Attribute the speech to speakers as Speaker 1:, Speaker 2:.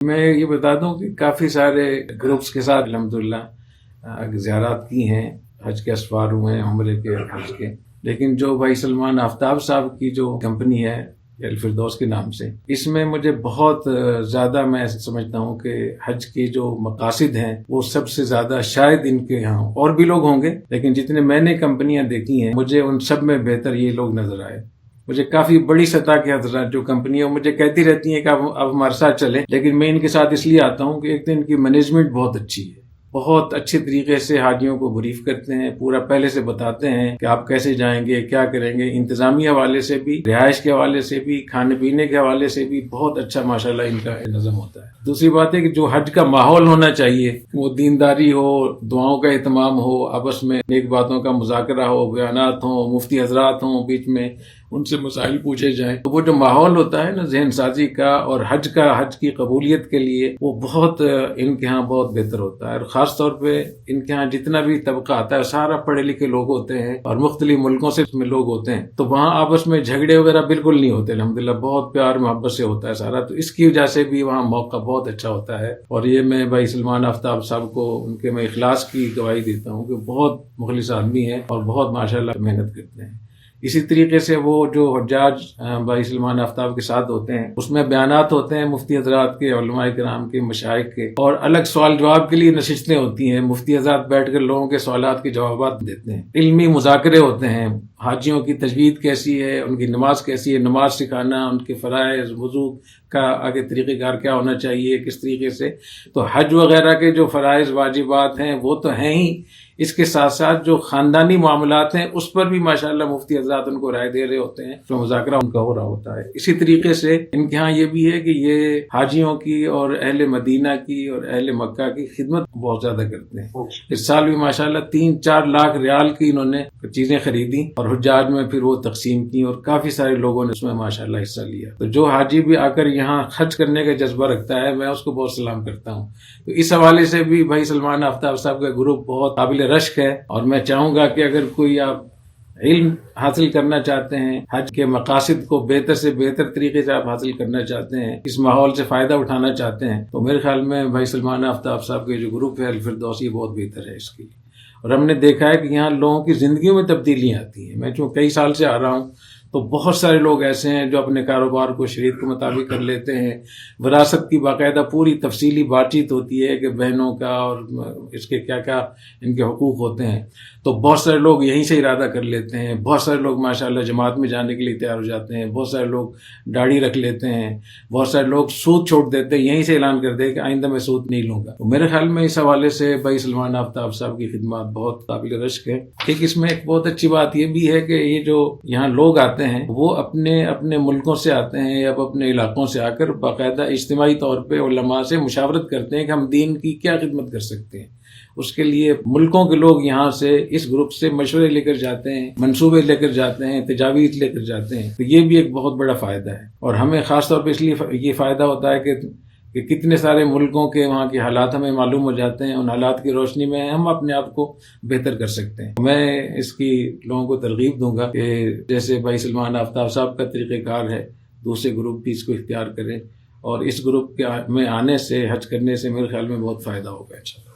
Speaker 1: میں یہ بتا دوں کہ کافی سارے گروپس کے ساتھ الحمدللہ زیارات کی ہیں، حج کے اسفار ہوئے ہیں، عمرے کے، حج کے، لیکن جو بھائی سلمان آفتاب صاحب کی جو کمپنی ہے الفردوس کے نام سے، اس میں مجھے بہت زیادہ میں سمجھتا ہوں کہ حج کے جو مقاصد ہیں وہ سب سے زیادہ شاید ان کے یہاں اور بھی لوگ ہوں گے، لیکن جتنے میں نے کمپنیاں دیکھی ہیں مجھے ان سب میں بہتر یہ لوگ نظر آئے۔ مجھے کافی بڑی سطح کے حضرات جو کمپنیاں مجھے کہتی رہتی ہیں کہ اب ہمارے ساتھ چلیں، لیکن میں ان کے ساتھ اس لیے آتا ہوں کہ ایک تو ان کی مینجمنٹ بہت اچھی ہے، بہت اچھے طریقے سے حاجیوں کو بریف کرتے ہیں، پورا پہلے سے بتاتے ہیں کہ آپ کیسے جائیں گے، کیا کریں گے، انتظامی حوالے سے بھی، رہائش کے حوالے سے بھی، کھانے پینے کے حوالے سے بھی بہت اچھا ماشاءاللہ ان کا نظم ہوتا ہے۔ دوسری بات ہے کہ جو حج کا ماحول ہونا چاہیے وہ دینداری ہو، دعاؤں کا اہتمام ہو، آپس میں نیک باتوں کا مذاکرہ ہو، بیانات ہوں، مفتی حضرات ہوں بیچ میں، ان سے مسائل پوچھے جائیں، تو وہ جو ماحول ہوتا ہے نا ذہن سازی کا اور حج کی قبولیت کے لیے، وہ بہت ان کے ہاں بہت بہتر ہوتا ہے۔ اور خاص طور پہ ان کے ہاں جتنا بھی طبقہ آتا ہے سارا پڑھے لکھے لوگ ہوتے ہیں اور مختلف ملکوں سے لوگ ہوتے ہیں، تو وہاں آپس میں جھگڑے وغیرہ بالکل نہیں ہوتے، الحمدللہ بہت پیار محبت سے ہوتا ہے سارا، تو اس کی وجہ سے بھی وہاں موقع بہت اچھا ہوتا ہے۔ اور یہ میں بھائی سلمان آفتاب صاحب کو ان کے میں اخلاص کی گواہی دیتا ہوں کہ بہت مخلص آدمی ہے اور بہت ماشاءاللہ محنت کرتے ہیں۔ اسی طریقے سے وہ جو حجاج بھائی سلمان آفتاب کے ساتھ ہوتے ہیں اس میں بیانات ہوتے ہیں مفتی حضرات کے، علماء کرام کے، مشائخ کے، اور الگ سوال جواب کے لیے نشستیں ہوتی ہیں، مفتی حضرات بیٹھ کر لوگوں کے سوالات کے جوابات دیتے ہیں، علمی مذاکرے ہوتے ہیں، حاجیوں کی تجوید کیسی ہے، ان کی نماز کیسی ہے، نماز سکھانا، ان کے فرائض، وضو کا آگے طریقہ کار کیا ہونا چاہیے، کس طریقے سے، تو حج وغیرہ کے جو فرائض واجبات ہیں وہ تو ہیں ہی، اس کے ساتھ ساتھ جو خاندانی معاملات ہیں اس پر بھی ماشاءاللہ مفتی حضرات ان کو رائے دے رہے ہوتے ہیں، جو مذاکرہ ان کا ہو رہا ہوتا ہے۔ اسی طریقے سے ان کے ہاں یہ بھی ہے کہ یہ حاجیوں کی اور اہل مدینہ کی اور اہل مکہ کی خدمت بہت زیادہ کرتے ہیں۔ اس سال بھی ماشاءاللہ 3-4 لاکھ ریال کی انہوں نے چیزیں خریدی اور حجاج میں پھر وہ تقسیم کی اور کافی سارے لوگوں نے اس میں ماشاءاللہ حصہ لیا۔ تو جو حاجی بھی آ کر یہاں خرچ کرنے کا جذبہ رکھتا ہے میں اس کو بہت سلام کرتا ہوں۔ تو اس حوالے سے بھی بھائی سلمان آفتاب صاحب کا گروپ بہت قابل رشک ہے، اور میں چاہوں گا کہ اگر کوئی آپ علم حاصل کرنا چاہتے ہیں، حج کے مقاصد کو بہتر سے بہتر طریقے سے آپ حاصل کرنا چاہتے ہیں، اس ماحول سے فائدہ اٹھانا چاہتے ہیں، تو میرے خیال میں بھائی سلمان آفتاب صاحب کے جو گروپ ہے الفردوس یہ بہت بہتر ہے اس کے لیے۔ اور ہم نے دیکھا ہے کہ یہاں لوگوں کی زندگیوں میں تبدیلیاں آتی ہیں۔ میں چونکہ کئی سال سے آ رہا ہوں تو بہت سارے لوگ ایسے ہیں جو اپنے کاروبار کو شریعت کے مطابق کر لیتے ہیں، وراثت کی باقاعدہ پوری تفصیلی بات چیت ہوتی ہے کہ بہنوں کا اور اس کے کیا کیا ان کے حقوق ہوتے ہیں، تو بہت سارے لوگ یہیں سے ارادہ کر لیتے ہیں، بہت سارے لوگ ماشاءاللہ جماعت میں جانے کے لیے تیار ہو جاتے ہیں، بہت سارے لوگ داڑھی رکھ لیتے ہیں، بہت سارے لوگ سود چھوڑ دیتے ہیں، یہیں سے اعلان کر دے کہ آئندہ میں سود نہیں لوں گا۔ تو میرے خیال میں اس حوالے سے بھائی سلمان آفتاب صاحب کی خدمات بہت قابل رشک ہے۔ ایک اس میں ایک بہت اچھی بات یہ بھی ہے کہ یہ جو یہاں لوگ آتے ہیں وہ اپنے ملکوں سے آتے ہیں یا اپنے علاقوں سے آ کر باقاعدہ اجتماعی طور پہ علماء سے مشاورت کرتے ہیں کہ ہم دین کی کیا خدمت کر سکتے ہیں۔ اس کے لیے ملکوں کے لوگ یہاں سے اس گروپ سے مشورے لے کر جاتے ہیں، منصوبے لے کر جاتے ہیں، تجاویز لے کر جاتے ہیں، تو یہ بھی ایک بہت بڑا فائدہ ہے۔ اور ہمیں خاص طور پہ اس لیے یہ فائدہ ہوتا ہے کہ کتنے سارے ملکوں کے وہاں کے حالات ہمیں معلوم ہو جاتے ہیں، ان حالات کی روشنی میں ہم اپنے آپ کو بہتر کر سکتے ہیں۔ میں اس کی لوگوں کو ترغیب دوں گا کہ جیسے بھائی سلمان آفتاب صاحب کا طریقہ کار ہے دوسرے گروپ بھی اس کو اختیار کریں، اور اس گروپ میں آنے سے، حج کرنے سے میرے خیال میں بہت فائدہ ہوگا انشاءاللہ۔